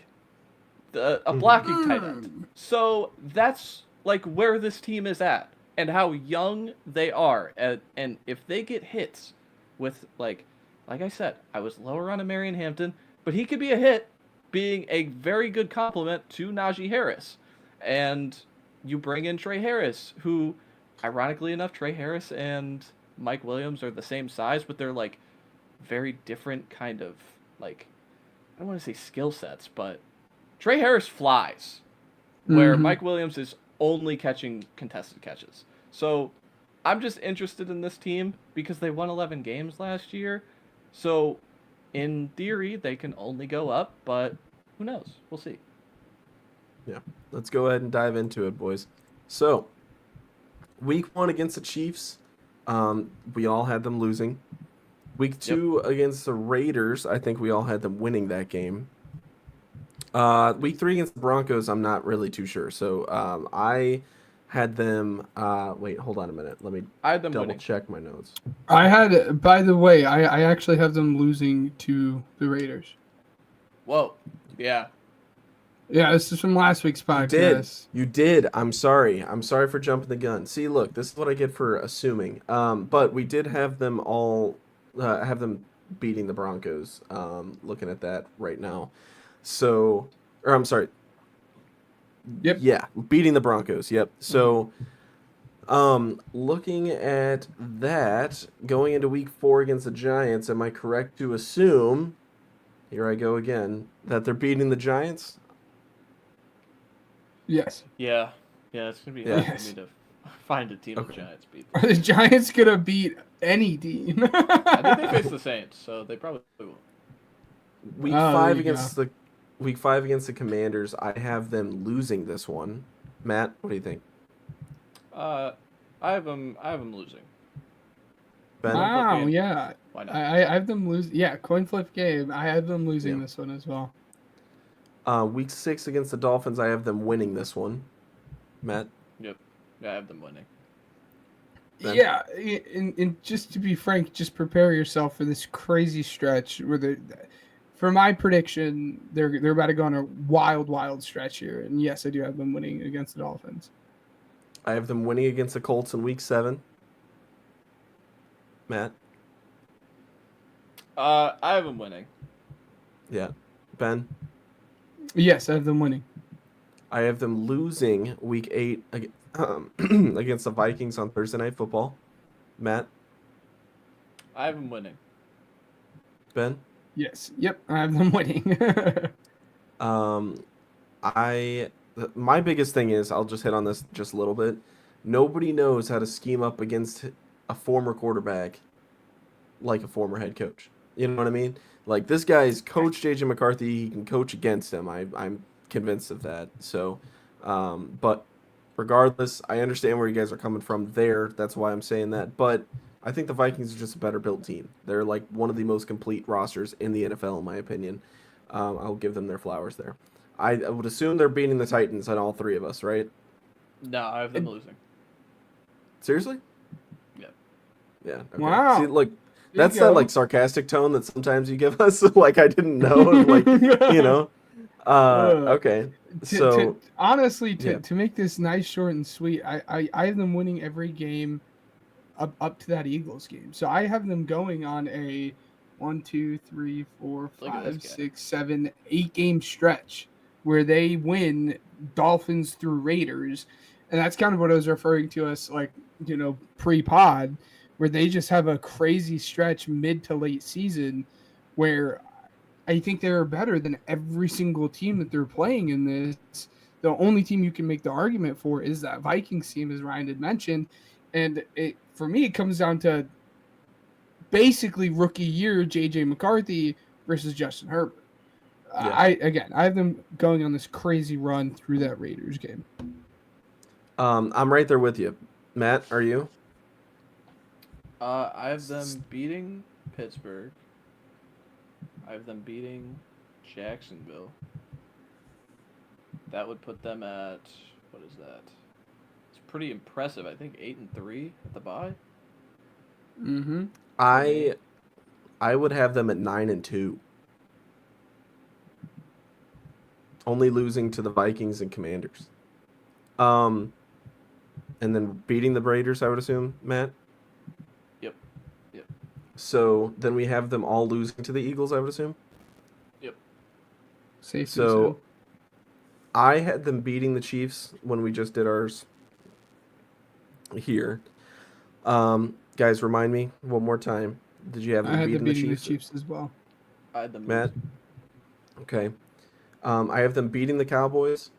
a blocking tight end. So that's where this team is at and how young they are. And if they get hits with, like I said, I was lower on a Marion Hampton, but he could be a hit, being a very good compliment to Najee Harris. And you bring in Trey Harris, who, ironically enough, Trey Harris and Mike Williams are the same size, but they're very different kind of, I don't want to say skill sets, but Trey Harris flies, where Mike Williams is only catching contested catches. So I'm just interested in this team because they won 11 games last year. So in theory, they can only go up, but who knows? We'll see. Yeah, let's go ahead and dive into it, boys. So, week 1 against the Chiefs, we all had them losing. Week 2 against the Raiders, I think we all had them winning that game. Week 3 against the Broncos, I'm not really too sure. So I had them. Wait, hold on a minute. Let me double check my notes. By the way, I actually have them losing to the Raiders. Whoa. Yeah. Yeah, this is from last week's Did podcast. you did? I'm sorry. I'm sorry for jumping the gun. See, look, this is what I get for assuming. But we did have them all have them beating the Broncos. Looking at that right now. So, or I'm sorry. Yep. Yeah, beating the Broncos. Yep. So, looking at that, going into week 4 against the Giants, am I correct to assume, here I go again, that they're beating the Giants? Yes. Yeah, it's gonna be Yeah. hard for me to find a team the Okay. Giants beat. Are the Giants gonna beat any team? I think they face the Saints, so they probably will. Week Oh, there 5 you against the week 5 against the Commanders, I have them losing this one. Matt, what do you think? I have them losing. Ben? Wow, game. yeah. Why not? I have them lose. Yeah, coin flip game. I have them losing Yeah. this one as well. Week 6 against the Dolphins, I have them winning this one. Matt? Yep. Yeah, I have them winning. Ben? Yeah, and just to be frank, just prepare yourself for this crazy stretch where for my prediction, they're about to go on a wild stretch here. And yes, I do have them winning against the Dolphins. I have them winning against the Colts in week 7. Matt? I have them winning. Yeah. Ben? Yes, I have them winning. I have them losing week 8 against the Vikings on Thursday Night Football. Matt? I have them winning. Ben? Yes. Yep, I have them winning. My biggest thing is, I'll just hit on this just a little bit. Nobody knows how to scheme up against a former quarterback like a former head coach. You know what I mean? Like, this guy's coached JJ McCarthy. He can coach against him. I'm convinced of that. So, but regardless, I understand where you guys are coming from there. That's why I'm saying that. But I think the Vikings are just a better built team. They're like one of the most complete rosters in the NFL, in my opinion. I'll give them their flowers there. I would assume they're beating the Titans on all 3 of us, right? No, I have them losing. Seriously? Yeah. Yeah. Okay. Wow. See, like, There that's you that go. like sarcastic tone that sometimes you give us. Like, I didn't know. Like, you know. Okay. So Honestly, yeah. to make this nice, short, and sweet, I have them winning every game up to that Eagles game. So I have them going on a 1, 2, 3, 4, Look at 5, this guy. 6, 7, 8 game stretch where they win Dolphins through Raiders. And that's kind of what I was referring to as, like, you know, pre-pod, where they just have a crazy stretch mid to late season where I think they're better than every single team that they're playing in this. The only team you can make the argument for is that Vikings team, as Ryan had mentioned. And for me, it comes down to basically rookie year JJ McCarthy versus Justin Herbert. Yeah. I have them going on this crazy run through that Raiders game. I'm right there with you. Matt, are you? I have them beating Pittsburgh. I have them beating Jacksonville. That would put them at, what is that? It's pretty impressive. I think 8-3 at the bye. Mm-hmm. I would have them at 9-2. Only losing to the Vikings and Commanders. And then beating the Raiders, I would assume, Matt? Yep. So then we have them all losing to the Eagles, I would assume? Safe to So assume. I had them beating the Chiefs when we just did ours here. Guys, remind me one more time. Did you have I them had them beating the beating the Chiefs? Chiefs as well. I had them Matt? losing. Okay. I have them beating the Cowboys.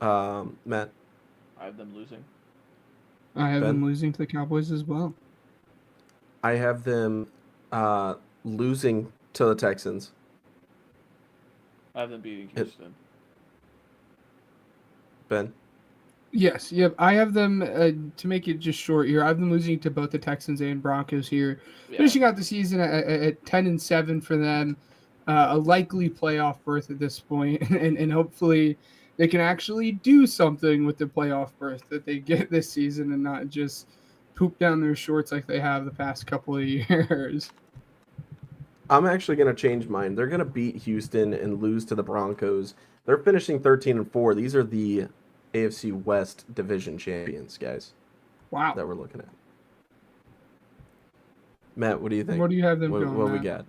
Matt? I have them losing. I have them Ben? losing to the Cowboys as well. I have them losing to the Texans. I have them beating It- Houston. Ben? Yes, yep. I have them, to make it just short here, I have them losing to both the Texans and Broncos here. Yeah. Finishing out the season at 10-7 for them, a likely playoff berth at this point, and hopefully they can actually do something with the playoff berth that they get this season and not just poop down their shorts like they have the past couple of years. I'm actually going to change mine. They're going to beat Houston and lose to the Broncos. They're finishing 13-4. These are the AFC West division champions, guys, Wow. that we're looking at. Matt, what do you think? What do you have them What going, we Matt? got?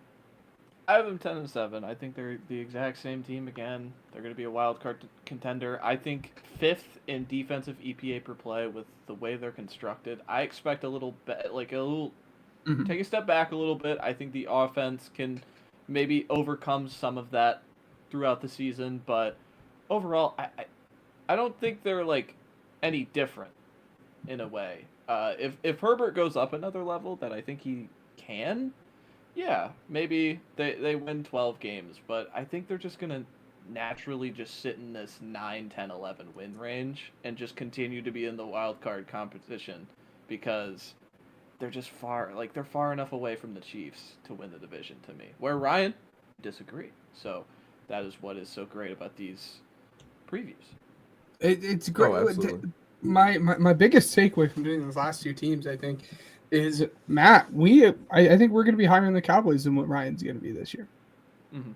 I have them 10-7. I think they're the exact same team again. They're going to be a wild card contender. I think 5th in defensive EPA per play with the way they're constructed. I expect a little bit, take a step back a little bit. I think the offense can maybe overcome some of that throughout the season, but overall, I don't think they're like any different in a way. If Herbert goes up another level, that I think he can. Yeah, maybe they win 12 games, but I think they're just going to naturally just sit in this 9, 10, 11 win range and just continue to be in the wild card competition because they're just they're far enough away from the Chiefs to win the division to me. Where Ryan disagree. So that is what is so great about these previews. It's great. Oh, absolutely. My biggest takeaway from doing those last two teams, I think, is Matt. I think we're going to be higher on the Cowboys than what Ryan's going to be this year. Mm-hmm.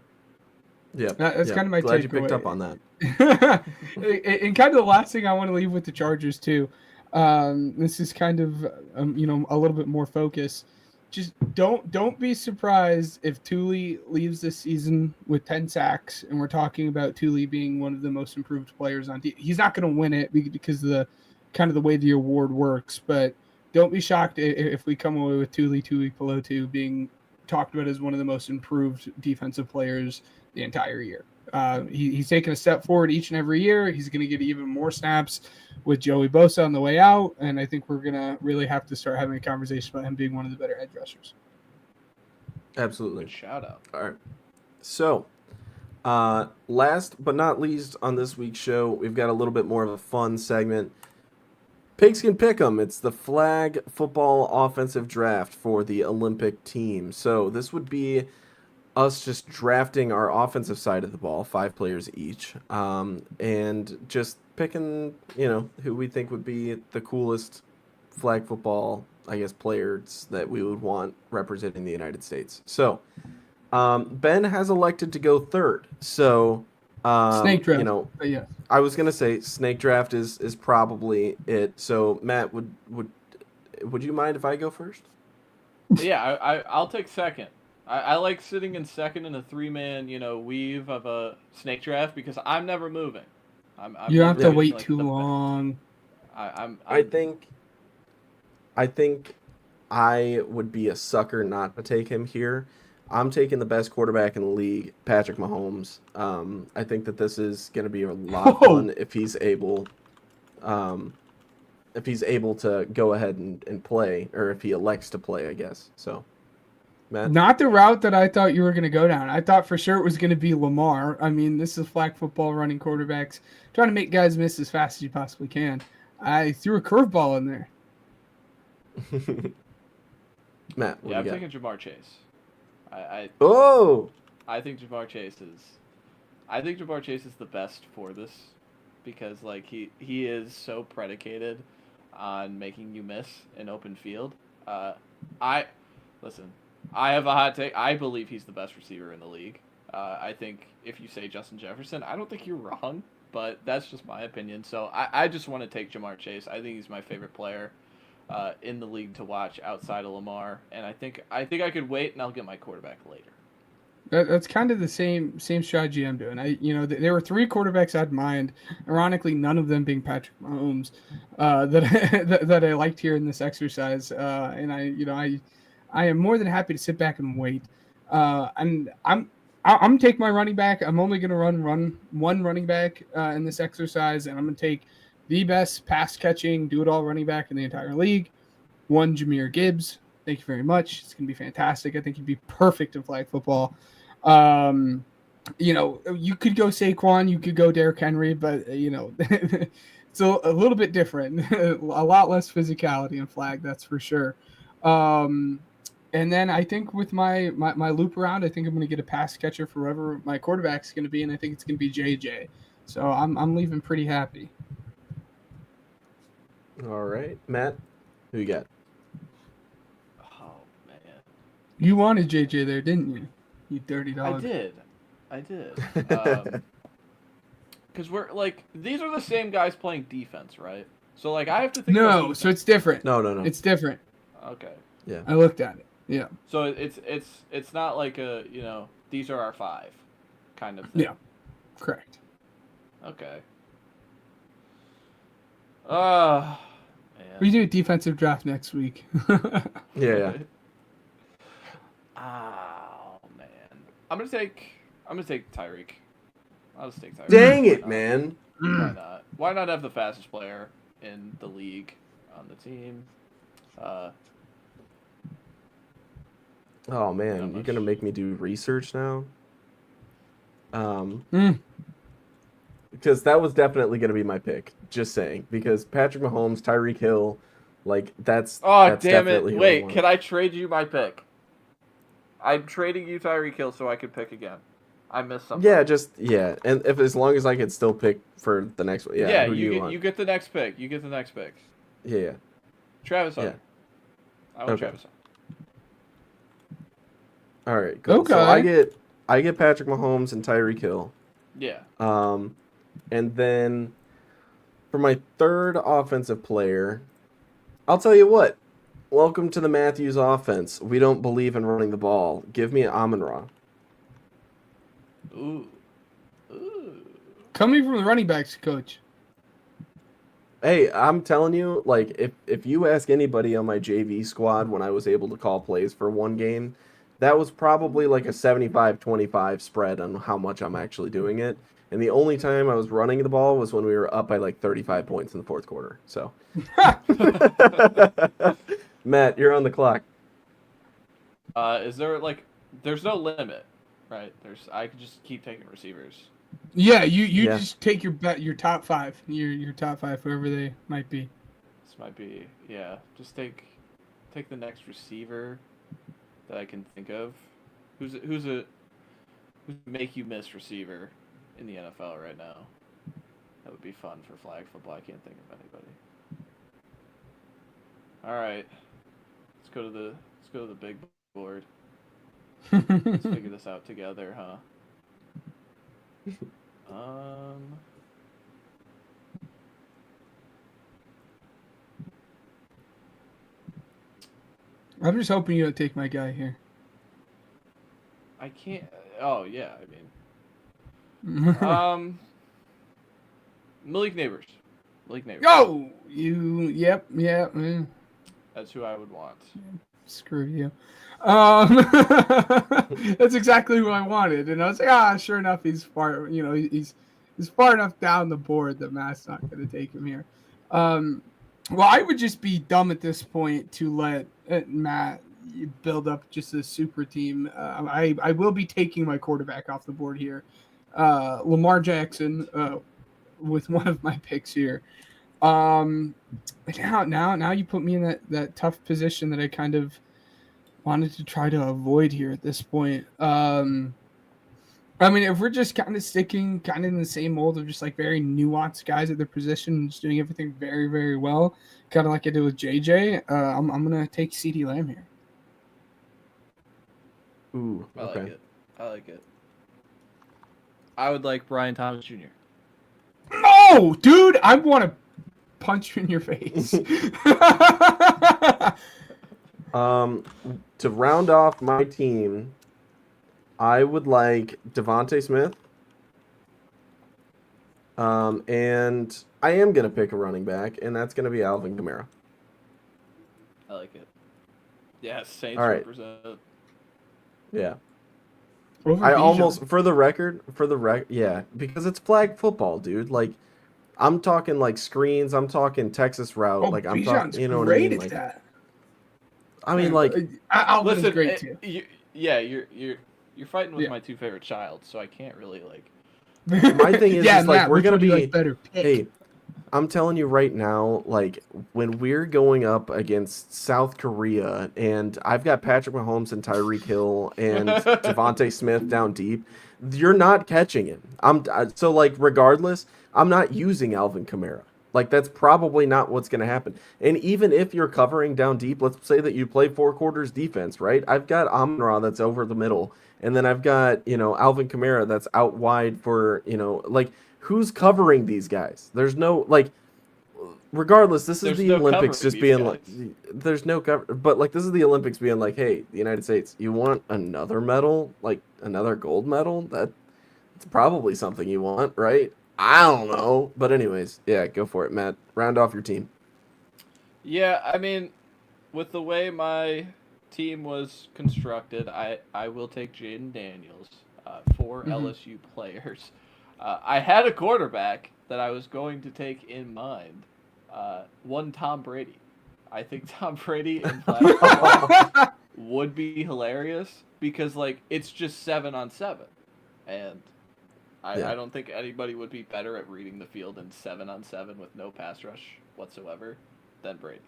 Yeah, That's kind of my glad takeaway. you picked up on that. And kind of the last thing I want to leave with the Chargers too. This is kind of a little bit more focus. Just don't be surprised if Thule leaves this season with 10 sacks, and we're talking about Thule being one of the most improved players on team. He's not going to win it because of the kind of the way the award works, but don't be shocked if we come away with Thule Pelotu being talked about as one of the most improved defensive players the entire year. He's taken a step forward each and every year. He's going to get even more snaps with Joey Bosa on the way out, and I think we're going to really have to start having a conversation about him being one of the better edge rushers. Absolutely. Good shout out. All right. So, last but not least on this week's show, we've got a little bit more of a fun segment. Pigskin Pick'em. It's the flag football offensive draft for the Olympic team. So this would be us just drafting our offensive side of the ball, 5 players each, and just picking, who we think would be the coolest flag football, players that we would want representing the United States. So Ben has elected to go third. So Snake draft. Yeah. I was gonna say snake draft is probably it. So Matt, would you mind if I go first? Yeah, I'll take second. I like sitting in second in a 3-man, weave of a snake draft because I'm never moving. You have to moving wait like too the- long. I think I would be a sucker not to take him here. I'm taking the best quarterback in the league, Patrick Mahomes. I think that this is going to be a lot of fun if he's able to go ahead and play, or if he elects to play, I guess. So, Matt? Not the route that I thought you were going to go down. I thought for sure it was going to be Lamar. I mean, this is flag football, running quarterbacks, trying to make guys miss as fast as you possibly can. I threw a curveball in there. Matt, what Yeah, I'm do you got? taking Jamar Chase. I think Jamar Chase is the best for this because he is so predicated on making you miss in open field. I have a hot take. I believe he's the best receiver in the league. I think if you say Justin Jefferson, I don't think you're wrong, but that's just my opinion. So I just want to take Jamar Chase. I think he's my favorite player in the league to watch outside of Lamar, and I think I could wait and I'll get my quarterback later. That's kind of the same strategy I'm doing. There were 3 quarterbacks I had in mind. Ironically, none of them being Patrick Mahomes that I liked here in this exercise. And I am more than happy to sit back and wait. And I'm taking my running back. I'm only going to run one running back in this exercise, and I'm going to take the best pass catching, do it all running back in the entire league. One, Jahmyr Gibbs. Thank you very much. It's going to be fantastic. I think he'd be perfect in flag football. You could go Saquon, you could go Derrick Henry, but it's a little bit different. A lot less physicality in flag, that's for sure. And then I think with my loop around, I think I'm going to get a pass catcher for whoever my quarterback's going to be, and I think it's going to be JJ. So I'm leaving pretty happy. All right, Matt, who you got? Oh man, You wanted JJ there, didn't you? You dirty dog. I did. Because we're like, these are the same guys playing defense, right? So like, I have to think. about No, defense. so it's different. No. It's different. Okay. I looked at it. Yeah. So it's not like a these are our 5 kind of thing. Yeah. Correct. Okay. Man. We do a defensive draft next week. Yeah. Oh man. I'm gonna take Tyreek. I'll just take Tyreek. Dang Why it, not? man. Why not? Why not have the fastest player in the league on the team? Oh man, Not you're much. gonna make me do research now. Because that was definitely gonna be my pick. Just saying, because Patrick Mahomes, Tyreek Hill, like that's. Oh that's damn it! definitely who I Wait, want. can I trade you my pick? I'm trading you Tyreek Hill so I can pick again. I missed something. Yeah, and if as long as I could still pick for the next one. Yeah, who do you want? you get the next pick. You get the next pick. Yeah. Travis Hunter. I want Okay. Travis Hunter. All right. Cool. So I get Patrick Mahomes and Tyreek Hill. Yeah. And then for my third offensive player, I'll tell you what. Welcome to the Matthews offense. We don't believe in running the ball. Give me Amon-Ra. Ooh. Coming from the running backs coach. Hey, I'm telling you, like, if you ask anybody on my JV squad when I was able to call plays for one game, that was probably like a 75-25 spread on how much I'm actually doing it. And the only time I was running the ball was when we were up by like 35 points in the fourth quarter. So, Matt, you're on the clock. Is there like there's no limit, right? I could just keep taking receivers. Yeah, you Yeah. just take your top 5. Your top 5, whoever they might be. This might be just take the next receiver that I can think of. Who's a make you miss receiver in the NFL right now? That would be fun for flag football. I can't think of anybody. All right. Let's go to the big board. Let's figure this out together, huh? I'm just hoping you don't take my guy here. I can't. Oh yeah, I mean, Malik Neighbors. Oh, yep. That's who I would want. Screw you. That's exactly who I wanted, and I was like, sure enough, he's far. He's far enough down the board that Matt's not going to take him here. Well, I would just be dumb at this point to let Matt build up just a super team. I will be taking my quarterback off the board here, Lamar Jackson, with one of my picks here. Now you put me in that tough position that I kind of wanted to try to avoid here at this point. I mean, if we're just kind of sticking kind of in the same mold of just like very nuanced guys at their position and just doing everything very, very well, kind of like I did with JJ, I'm going to take CeeDee Lamb here. Ooh, I okay. like it. I would like Brian Thomas Jr. No, dude, I want to punch you in your face. To round off my team, I would like Devontae Smith. And I am going to pick a running back, and that's going to be Alvin Kamara. I like it. Yeah, Saints All right. represent. Yeah. Over I Bijan. almost, yeah, because it's flag football, dude. Like, I'm talking like screens, I'm talking Texas route, Oh, like I'm Bijan's talking, you know what I great mean? at Like, that. I mean, like, Alvin's Listen, great too. You're fighting with Yeah. my two favorite child, so I can't really like. my thing is, yeah, is like Matt, we're which gonna one do you be. like better? Pick. Hey, I'm telling you right now, like when we're going up against South Korea, and I've got Patrick Mahomes and Tyreek Hill and Devontae Smith down deep, you're not catching him. So like regardless, I'm not using Alvin Kamara. Like, that's probably not what's going to happen. And even if you're covering down deep, let's say that you play 4 quarters defense, right? I've got Amon-Ra that's over the middle. And then I've got, Alvin Kamara that's out wide for, like, who's covering these guys? There's no, like, regardless, this is the Olympics just being like, there's no cover. But, like, this is the Olympics being like, hey, the United States, you want another medal? Like, another gold medal? That's probably something you want, right? I don't know. But anyways, yeah, go for it, Matt. Round off your team. Yeah, I mean, with the way my team was constructed, I will take Jaden Daniels for LSU players. I had a quarterback that I was going to take in mind. One Tom Brady. I think Tom Brady in flag football would be hilarious because, like, it's just 7-on-7. And I don't think anybody would be better at reading the field in 7-on-7 with no pass rush whatsoever than Brady.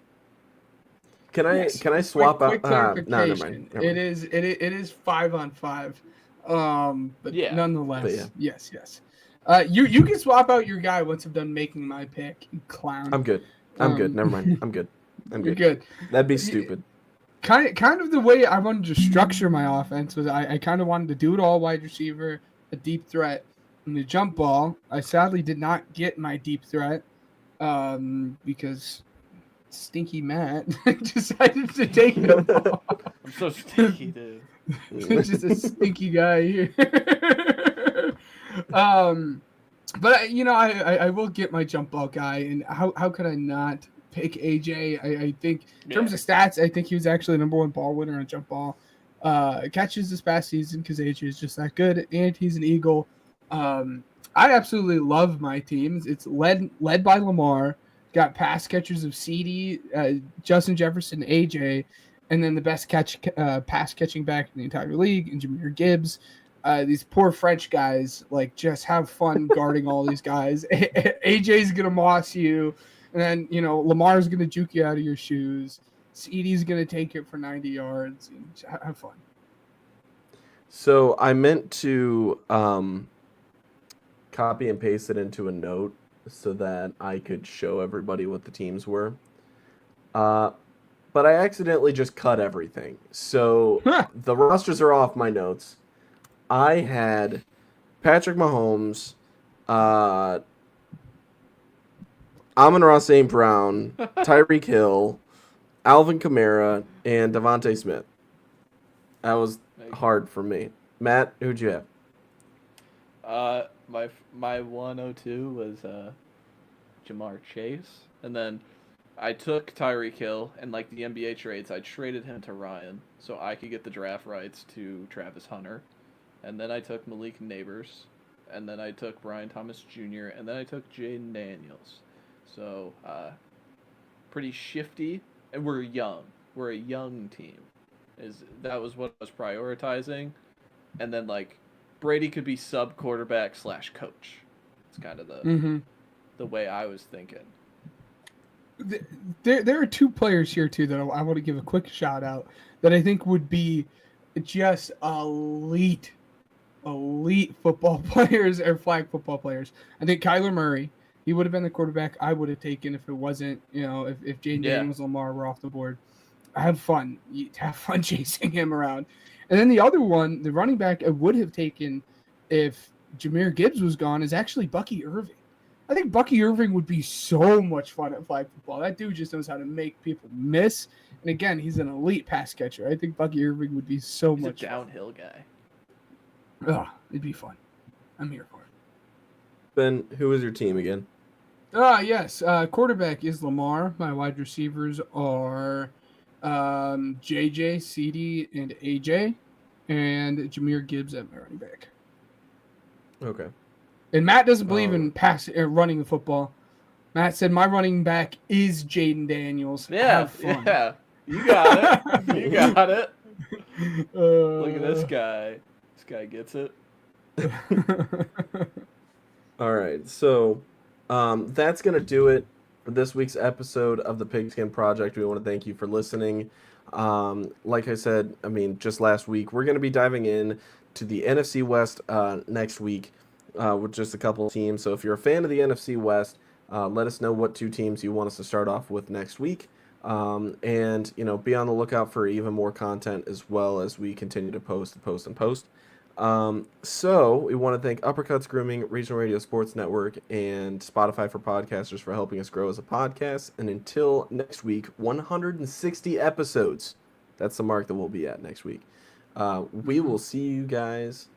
Can I swap quick out? No, never clarification. mind. It is 5-on-5. But yeah. nonetheless, But yeah. yes. You can swap out your guy once I'm done making my pick, you clown. I'm good. Never mind. I'm good. You're good. That'd be stupid. Kind of the way I wanted to structure my offense was I kind of wanted to do it all wide receiver, a deep threat, and the jump ball. I sadly did not get my deep threat because Stinky Matt decided to take the ball. I'm so stinky, dude. Just a stinky guy here. But I will get my jump ball guy, and how could I not pick AJ? I think in terms of stats, I think he was actually the #1 ball winner on jump ball catches this past season because AJ is just that good, and he's an Eagle. I absolutely love my teams. It's led by Lamar. Got pass catchers of CD, Justin Jefferson, AJ, and then the best pass catching back in the entire league, and Jahmyr Gibbs. These poor French guys, like, just have fun guarding all these guys. AJ's gonna moss you, and then Lamar's gonna juke you out of your shoes. CD's gonna take it for 90 yards. And have fun. So I meant to copy and paste it into a note so that I could show everybody what the teams were. But I accidentally just cut everything. So the rosters are off my notes. I had Patrick Mahomes, Amon-Ra St. Brown, Tyreek Hill, Alvin Kamara, and Devontae Smith. That was hard for me. Matt, who'd you have? My 102 was Jamar Chase, and then I took Tyreek Hill, and like the NBA trades, I traded him to Ryan so I could get the draft rights to Travis Hunter. And then I took Malik Neighbors, and then I took Brian Thomas Jr., and then I took Jaden Daniels. So, pretty shifty, and we're young. We're a young team. That was what I was prioritizing. And then, like, Brady could be sub-quarterback / coach. It's kind of the way I was thinking. There are 2 players here, too, that I want to give a quick shout-out that I think would be just elite football players or flag football players. I think Kyler Murray, he would have been the quarterback I would have taken if it wasn't, if Jaden Daniels, Lamar were off the board. Have fun chasing him around. And then the other one, the running back I would have taken if Jahmyr Gibbs was gone, is actually Bucky Irving. I think Bucky Irving would be so much fun at flag football. That dude just knows how to make people miss. And again, he's an elite pass catcher. I think Bucky Irving would be so He's much a downhill guy. Oh, it'd be fun. I'm here for it. Ben, who was your team again? Yes. Quarterback is Lamar. My wide receivers are JJ, CD, and AJ. And Jahmyr Gibbs at my running back. Okay. And Matt doesn't believe in running the football. Matt said my running back is Jaden Daniels. Yeah, Have fun. yeah. You got it. You got it. Look at this guy. This guy gets it. All right, so that's going to do it for this week's episode of the Pigskin Project. We want to thank you for listening. Like I said, just last week, we're going to be diving in to the NFC West next week with just a couple of teams. So if you're a fan of the NFC West, Let us know what 2 teams you want us to start off with next week. And, you know, be on the lookout for even more content as well as we continue to post. So we want to thank Uppercuts Grooming, Regional Radio Sports Network, and Spotify for Podcasters for helping us grow as a podcast. And until next week, 160 episodes. That's the mark that we'll be at next week. We will see you guys